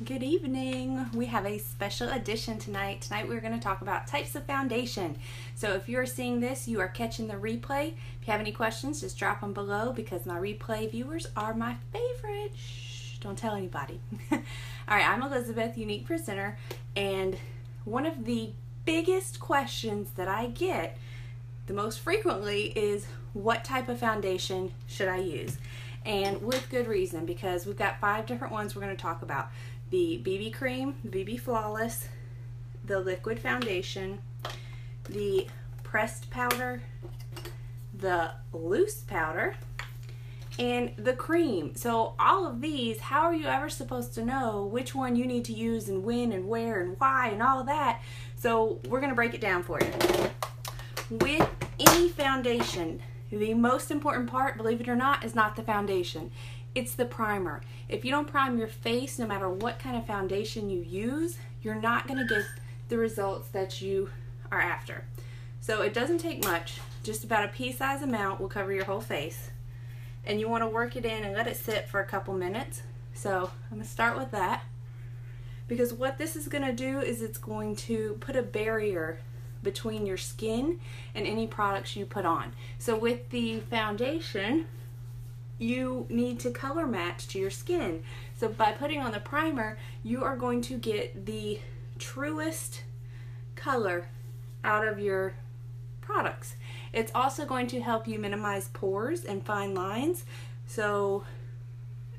Good evening. We have a special edition tonight. Tonight we're going to talk about types of foundation. So if you're seeing this, you are catching the replay. If you have any questions, just drop them below because my replay viewers are my favorite. Shh, don't tell anybody. All right, I'm Elizabeth, Unique Presenter, and one of the biggest questions that I get the most frequently is what type of foundation should I use? And with good reason, because we've got 5 different ones we're going to talk about. The BB Cream, the BB Flawless, the Liquid Foundation, the Pressed Powder, the Loose Powder, and the Cream. So all of these, how are you ever supposed to know which one you need to use and when and where and why and all of that? So we're going to break it down for you. With any foundation, the most important part, believe it or not, is not the foundation. It's the primer. If you don't prime your face, no matter what kind of foundation you use, you're not going to get the results that you are after. So it doesn't take much. Just about a pea-size amount will cover your whole face. And you want to work it in and let it sit for a couple minutes. So I'm going to start with that. Because what this is going to do is it's going to put a barrier between your skin and any products you put on. So with the foundation, you need to color match to your skin. So by putting on the primer, you are going to get the truest color out of your products. It's also going to help you minimize pores and fine lines, so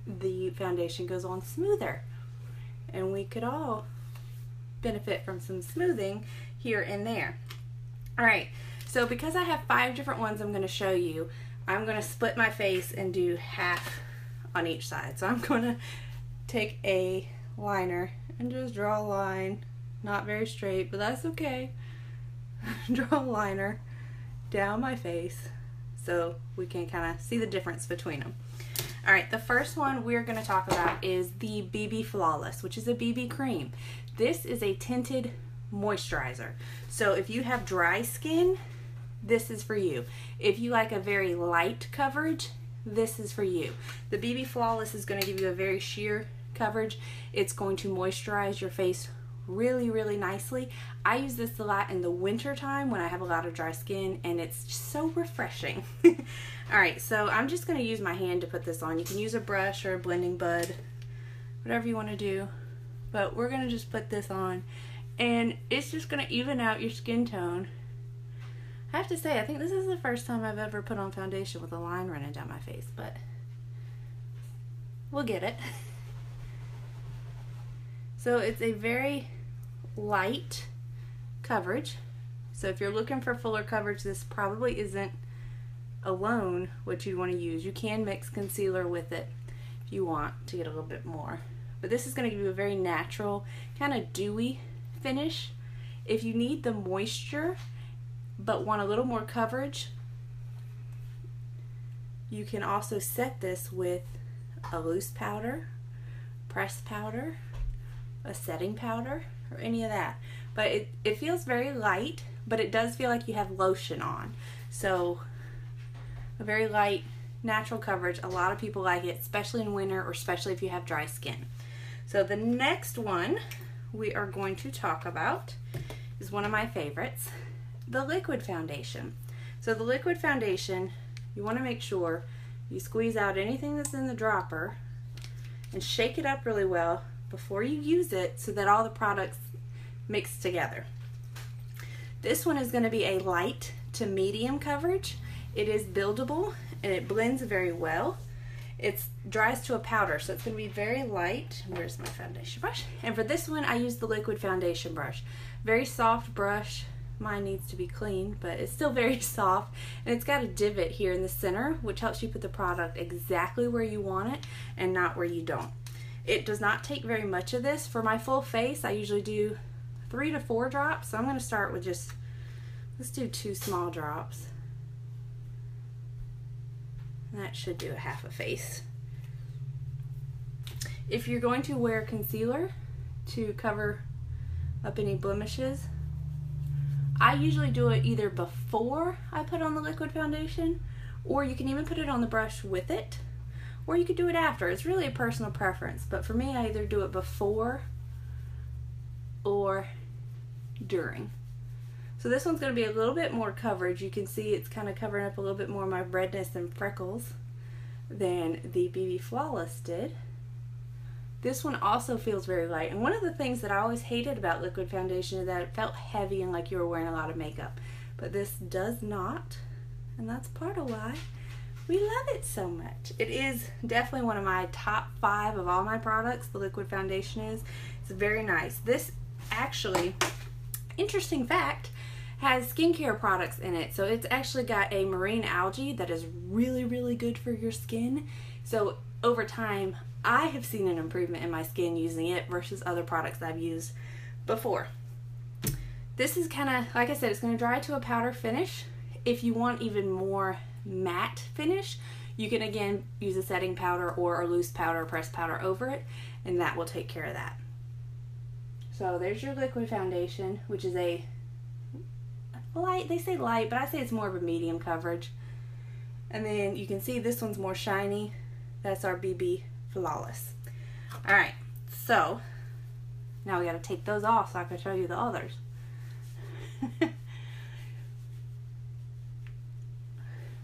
the foundation goes on smoother. And we could all benefit from some smoothing here and there. All right, so because I have 5 different ones I'm going to show you, I'm going to split my face and do half on each side. So I'm going to take a liner and just draw a line. Not very straight, but that's okay. Draw a liner down my face so we can kind of see the difference between them. All right, the first one we're going to talk about is the BB Flawless, which is a BB cream. This is a tinted moisturizer. So if you have dry skin, this is for you. If you like a very light coverage, this is for you. The BB Flawless is going to give you a very sheer coverage. It's going to moisturize your face really, really nicely. I use this a lot in the winter time when I have a lot of dry skin, and it's just so refreshing. Alright, so I'm just going to use my hand to put this on. You can use a brush or a blending bud, whatever you want to do. But we're going to just put this on, and it's just going to even out your skin tone. I have to say, I think this is the first time I've ever put on foundation with a line running down my face, but we'll get it. So it's a very light coverage. So if you're looking for fuller coverage, this probably isn't alone what you want to use. You can mix concealer with it if you want to get a little bit more. But this is going to give you a very natural, kind of dewy finish. If you need the moisture but want a little more coverage, you can also set this with a loose powder, pressed powder, a setting powder, or any of that. But it feels very light, but it does feel like you have lotion on. So a very light, natural coverage. A lot of people like it, especially in winter or especially if you have dry skin. So the next one we are going to talk about is one of my favorites, the Liquid Foundation. So the Liquid Foundation, you want to make sure you squeeze out anything that's in the dropper and shake it up really well before you use it so that all the products mix together. This one is going to be a light to medium coverage. It is buildable and it blends very well. It dries to a powder, so it's going to be very light. Where's my foundation brush? And for this one, I use the Liquid Foundation brush. Very soft brush. Mine needs to be clean, but it's still very soft. And it's got a divot here in the center, which helps you put the product exactly where you want it and not where you don't. It does not take very much of this. For my full face, I usually do 3 to 4 drops. So I'm going to start with just, let's do 2 small drops. And that should do a half a face. If you're going to wear concealer to cover up any blemishes, I usually do it either before I put on the Liquid Foundation, or you can even put it on the brush with it, or you could do it after. It's really a personal preference, but for me, I either do it before or during. So this one's going to be a little bit more coverage. You can see it's kind of covering up a little bit more of my redness and freckles than the BB Flawless did. This one also feels very light. And one of the things that I always hated about liquid foundation is that it felt heavy and like you were wearing a lot of makeup. But this does not. And that's part of why we love it so much. It is definitely one of my top 5 of all my products. The liquid foundation is. It's very nice. This actually, interesting fact, has skincare products in it. So it's actually got a marine algae that is really, really good for your skin. So over time, I have seen an improvement in my skin using it versus other products that I've used before. This is kind of, like I said, it's going to dry to a powder finish. If you want even more matte finish, you can again use a setting powder or a loose powder or pressed powder over it, and that will take care of that. So there's your liquid foundation, which is a light, they say light, but I say it's more of a medium coverage. And then you can see this one's more shiny. That's our BB Flawless. Alright, so now we got to take those off so I can show you the others.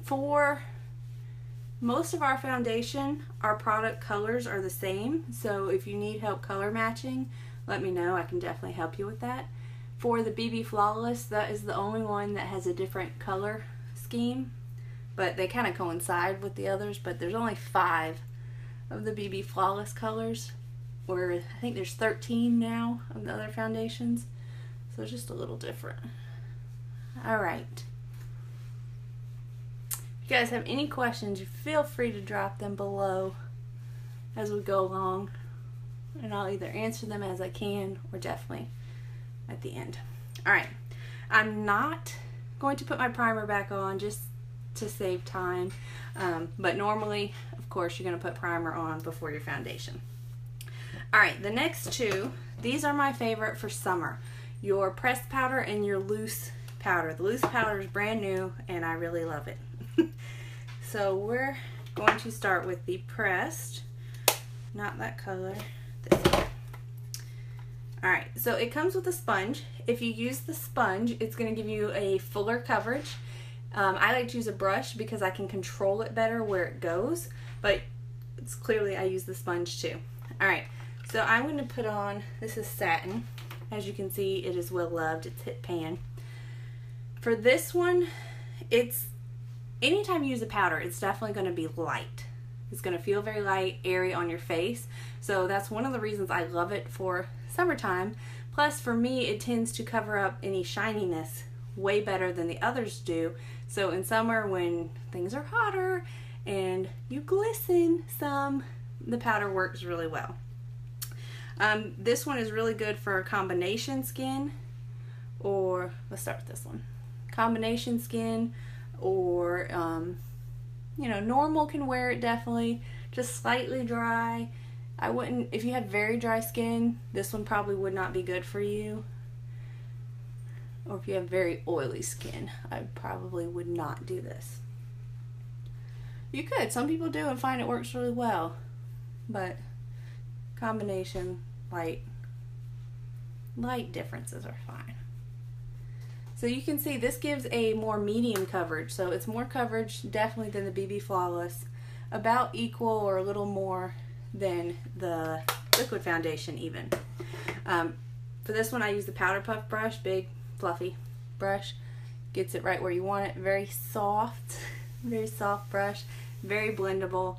For most of our foundation, our product colors are the same. So if you need help color matching, let me know. I can definitely help you with that. For the BB Flawless, that is the only one that has a different color scheme, but they kind of coincide with the others, but there's only 5 of the BB Flawless colors, where I think there's 13 now of the other foundations, so just a little different. Alright. If you guys have any questions, you feel free to drop them below as we go along, and I'll either answer them as I can or definitely at the end. Alright, I'm not going to put my primer back on just to save time, but normally, of course, you're going to put primer on before your foundation. Alright, the next 2, these are my favorite for summer. Your pressed powder and your loose powder. The loose powder is brand new and I really love it. So we're going to start with the pressed, not that color, this one. Alright, so it comes with a sponge. If you use the sponge, it's going to give you a fuller coverage. I like to use a brush because I can control it better where it goes, but it's clearly I use the sponge too. Alright, so I'm going to put on, this is satin. As you can see, it is well loved. It's hit pan. For this one, it's, anytime you use a powder, it's definitely going to be light. It's going to feel very light, airy on your face. So that's one of the reasons I love it for summertime. Plus, for me, it tends to cover up any shininess way better than the others do. So in summer, when things are hotter and you glisten some, the powder works really well. This one is really good for combination skin, or let's start with this one. Combination skin, or you know, normal can wear it definitely. Just slightly dry, I wouldn't. If you have very dry skin, this one probably would not be good for you. Or if you have very oily skin, I probably would not do this. You could. Some people do and find it works really well. But combination, light differences are fine. So you can see this gives a more medium coverage. So it's more coverage definitely than the BB Flawless. About equal or a little more than the liquid foundation even. For this one I use the powder puff brush, big fluffy brush. Gets it right where you want it. Very soft brush. Very blendable.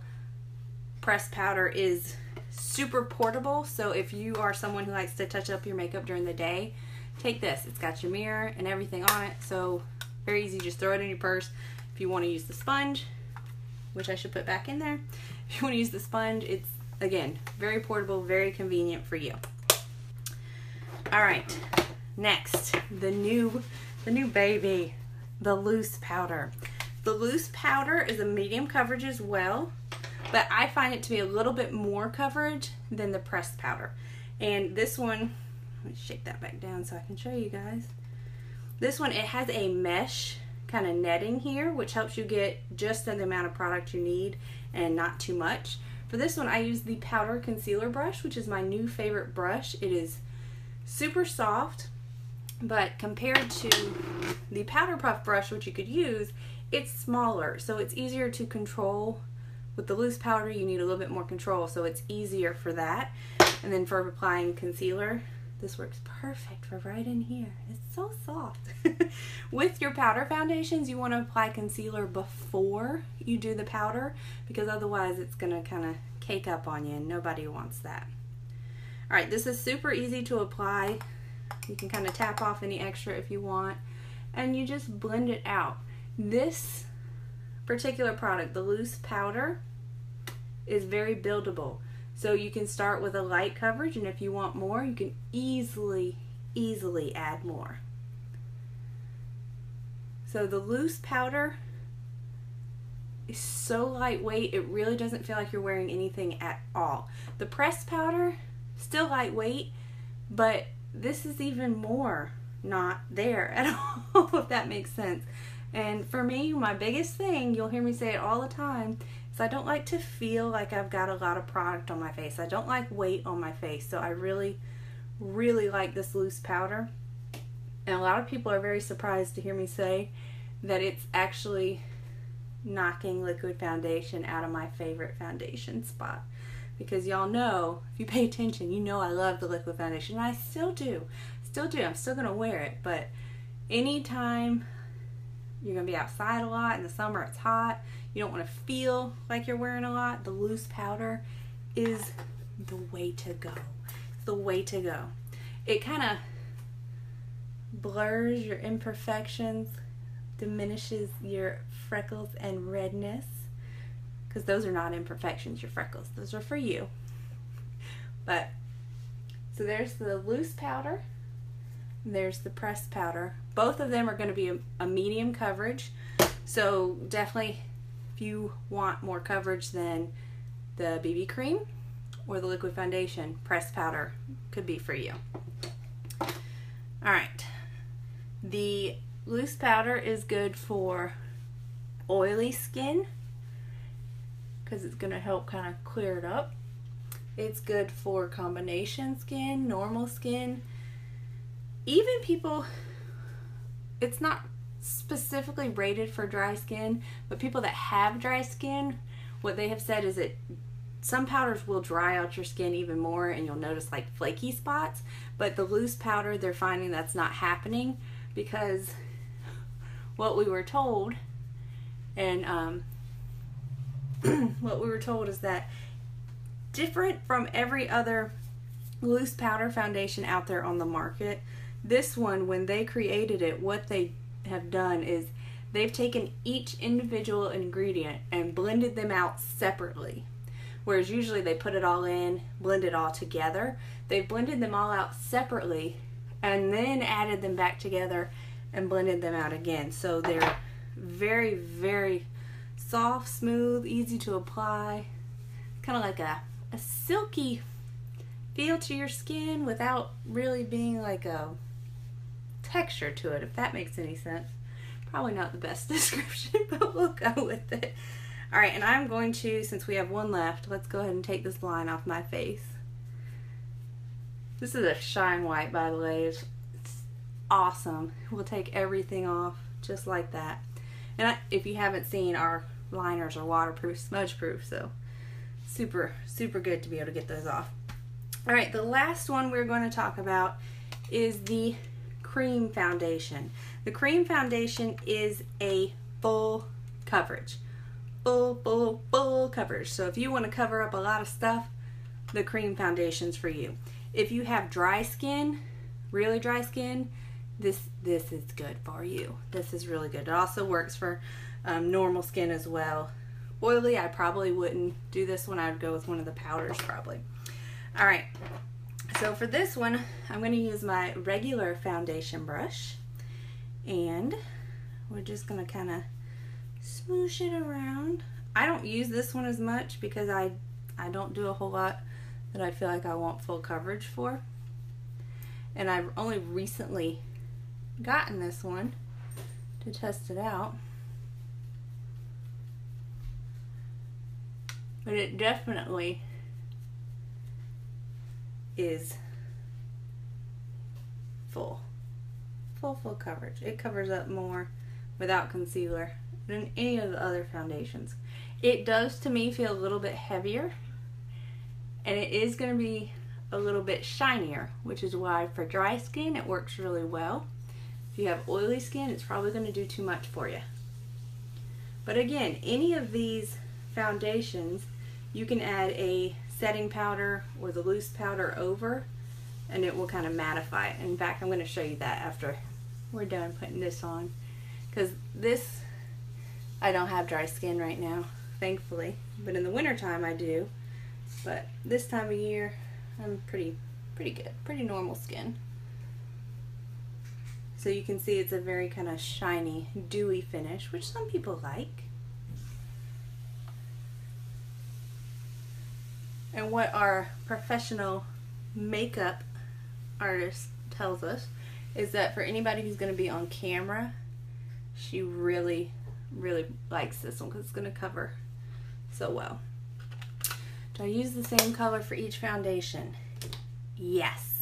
Pressed powder is super portable, so if you are someone who likes to touch up your makeup during the day, take this. It's got your mirror and everything on it, so very easy. Just throw it in your purse. If you want to use the sponge, which I should put back in there, if you want to use the sponge, it's, again, very portable, very convenient for you. Alright, next, the new baby, the loose powder. The loose powder is a medium coverage as well, but I find it to be a little bit more coverage than the pressed powder. And this one, let me shake that back down so I can show you guys. This one, it has a mesh kind of netting here, which helps you get just the amount of product you need and not too much. For this one, I use the Powder Concealer Brush, which is my new favorite brush. It is super soft, but compared to the Powder Puff brush, which you could use, it's smaller, so it's easier to control. With the loose powder, you need a little bit more control, so it's easier for that. And then for applying concealer, this works perfect for right in here. It's so soft. With your powder foundations, you want to apply concealer before you do the powder, because otherwise it's going to kind of cake up on you, and nobody wants that. Alright, this is super easy to apply. You can kind of tap off any extra if you want, and you just blend it out. This particular product, the loose powder, is very buildable. So you can start with a light coverage, and if you want more, you can easily add more. So the loose powder is so lightweight, it really doesn't feel like you're wearing anything at all. The pressed powder, still lightweight, but this is even more not there at all, if that makes sense. And for me, my biggest thing, you'll hear me say it all the time, is I don't like to feel like I've got a lot of product on my face. I don't like weight on my face. So I really like this loose powder. And a lot of people are very surprised to hear me say that it's actually knocking liquid foundation out of my favorite foundation spot. Because y'all know, if you pay attention, you know I love the liquid foundation. And I still do. I'm still going to wear it. But anytime you're going to be outside a lot, in the summer it's hot, you don't want to feel like you're wearing a lot, the loose powder is the way to go. It's the way to go. It kind of blurs your imperfections, diminishes your freckles and redness, because those are not imperfections, your freckles. Those are for you. But, so there's the loose powder, there's the pressed powder. Both of them are going to be a medium coverage, so definitely if you want more coverage than the BB cream or the liquid foundation, pressed powder could be for you. Alright, the loose powder is good for oily skin because it's going to help kind of clear it up. It's good for combination skin, normal skin, even people, it's not specifically rated for dry skin, but people that have dry skin, what they have said is that some powders will dry out your skin even more and you'll notice like flaky spots, but the loose powder, they're finding that's not happening, because what we were told, and what we were told is that different from every other loose powder foundation out there on the market, this one, when they created it, what they have done is they've taken each individual ingredient and blended them out separately. Whereas usually they put it all in, blend it all together. They've blended them all out separately and then added them back together and blended them out again. So they're very soft, smooth, easy to apply. Kind of like a silky feel to your skin without really being like a texture to it, if that makes any sense. Probably not the best description, but we'll go with it. Alright, and I'm going to, since we have one left, let's go ahead and take this line off my face. This is a Shine White, by the way. It's awesome. We'll take everything off just like that. And if you haven't seen, our liners are waterproof, smudge proof, so super good to be able to get those off. Alright, the last one we're going to talk about is the cream foundation. The cream foundation is a full coverage. Full coverage. So if you want to cover up a lot of stuff, the cream foundation's for you. If you have dry skin, really dry skin, this is good for you. This is really good. It also works for normal skin as well. Oily, I probably wouldn't do this one. I would go with one of the powders probably. Alright, so for this one, I'm going to use my regular foundation brush, and we're just going to kind of smoosh it around. I don't use this one as much because I don't do a whole lot that I feel like I want full coverage for. And I've only recently gotten this one to test it out. But it definitely is full coverage. It covers up more without concealer than any of the other foundations. It does, to me, feel a little bit heavier, and it is going to be a little bit shinier, which is why for dry skin it works really well. If you have oily skin, it's probably going to do too much for you. But again, any of these foundations, you can add a setting powder or the loose powder over, and it will kind of mattify it. In fact, I'm going to show you that after we're done putting this on, because this, I don't have dry skin right now, thankfully, but in the winter time I do. But this time of year I'm pretty good, pretty normal skin. So you can see it's a very kind of shiny, dewy finish, which some people like. And what our professional makeup artist tells us is that for anybody who's going to be on camera, she really likes this one because it's going to cover so well. Do I use the same color for each foundation? Yes.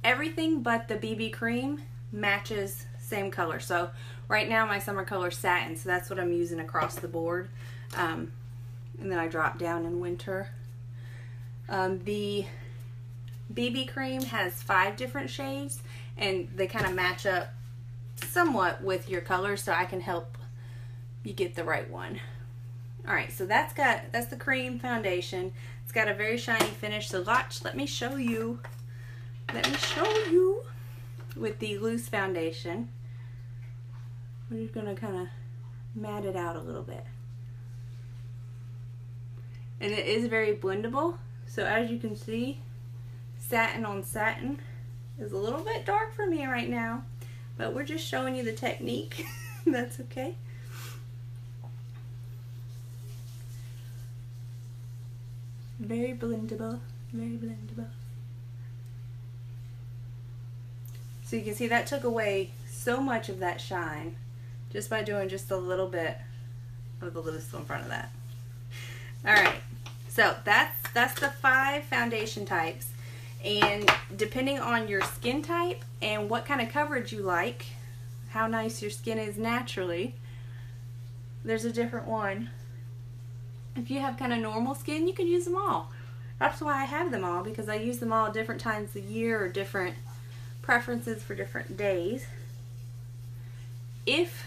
Everything but the BB cream matches same color. So right now my summer color is satin, so that's what I'm using across the board. And then I drop down in winter. The BB cream has 5 different shades, and they kind of match up somewhat with your color, so I can help you get the right one. Alright, so that's the cream foundation. It's got a very shiny finish, so let me show you with the loose foundation. We're just going to kind of mat it out a little bit. And it is very blendable, so as you can see, satin on satin is a little bit dark for me right now, but we're just showing you the technique. That's okay. Very blendable, very blendable. So you can see that took away so much of that shine just by doing just a little bit of the loose in front of that. Alright, so that's the 5 foundation types, and depending on your skin type and what kind of coverage you like, how nice your skin is naturally, there's a different one. If you have kind of normal skin, you can use them all. That's why I have them all, because I use them all at different times of the year or different preferences for different days. If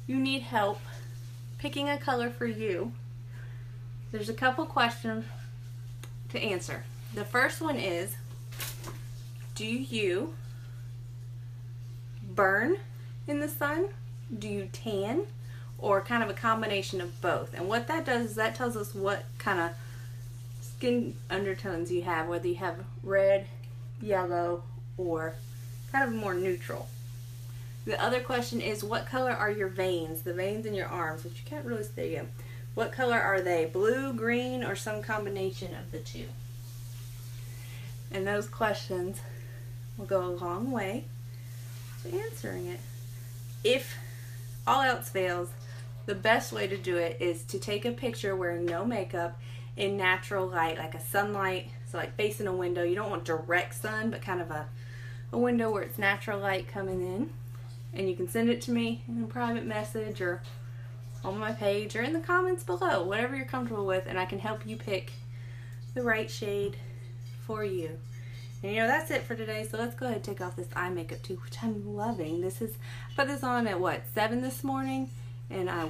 you need help picking a color for you, there's a couple questions to answer. The first one is, do you burn in the sun? Do you tan? Or kind of a combination of both? And what that does is that tells us what kind of skin undertones you have, whether you have red, yellow, or kind of more neutral. The other question is, what color are your veins? The veins in your arms, which you can't really see. There you go. What color are they? Blue, green, or some combination of the two? And those questions will go a long way to answering it. If all else fails, the best way to do it is to take a picture wearing no makeup in natural light, like a sunlight, so like facing a window. You don't want direct sun, but kind of a window where it's natural light coming in. And you can send it to me in a private message or on my page or in the comments below, whatever you're comfortable with, and I can help you pick the right shade for you. And you know, that's it for today, so let's go ahead and take off this eye makeup too, which I'm loving. I put this on at what, 7 this morning, and I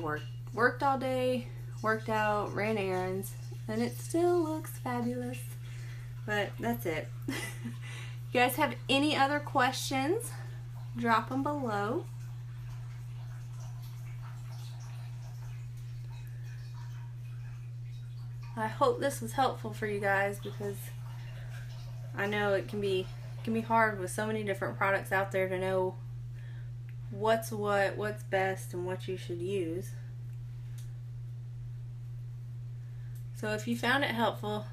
worked all day, worked out, ran errands, and it still looks fabulous. But that's it. If you guys have any other questions, drop them below. I hope this was helpful for you guys, because I know it can be hard with so many different products out there to know what's what, what's best, and what you should use. So if you found it helpful,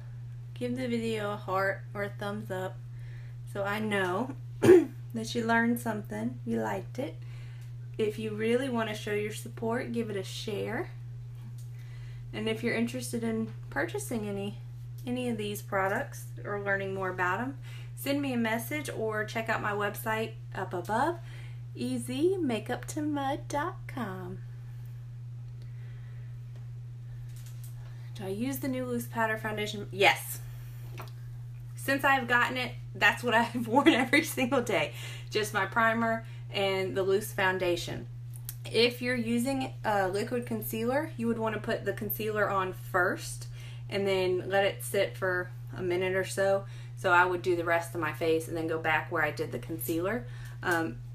give the video a heart or a thumbs up so I know that you learned something, you liked it. If you really want to show your support, give it a share. And if you're interested in purchasing any of these products or learning more about them, send me a message or check out my website up above, easymakeuptomud.com. Do I use the new loose powder foundation? Yes. Since I've gotten it, that's what I've worn every single day. Just my primer and the loose foundation. If you're using a liquid concealer, you would want to put the concealer on first and then let it sit for a minute or so. So I would do the rest of my face and then go back where I did the concealer.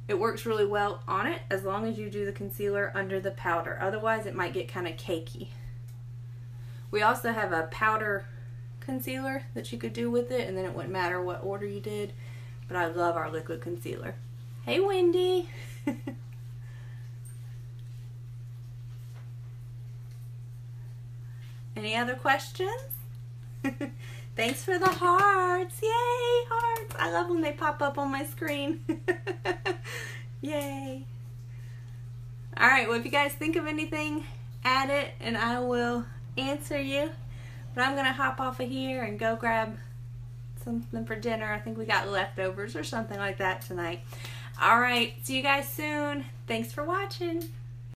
It works really well on it as long as you do the concealer under the powder. Otherwise, it might get kind of cakey. We also have a powder concealer that you could do with it, and then it wouldn't matter what order you did. But I love our liquid concealer. Hey, Wendy. Any other questions? Thanks for the hearts. Yay, hearts. I love when they pop up on my screen. Yay. Alright, well, if you guys think of anything, add it and I will answer you. But I'm going to hop off of here and go grab something for dinner. I think we got leftovers or something like that tonight. Alright, see you guys soon. Thanks for watching.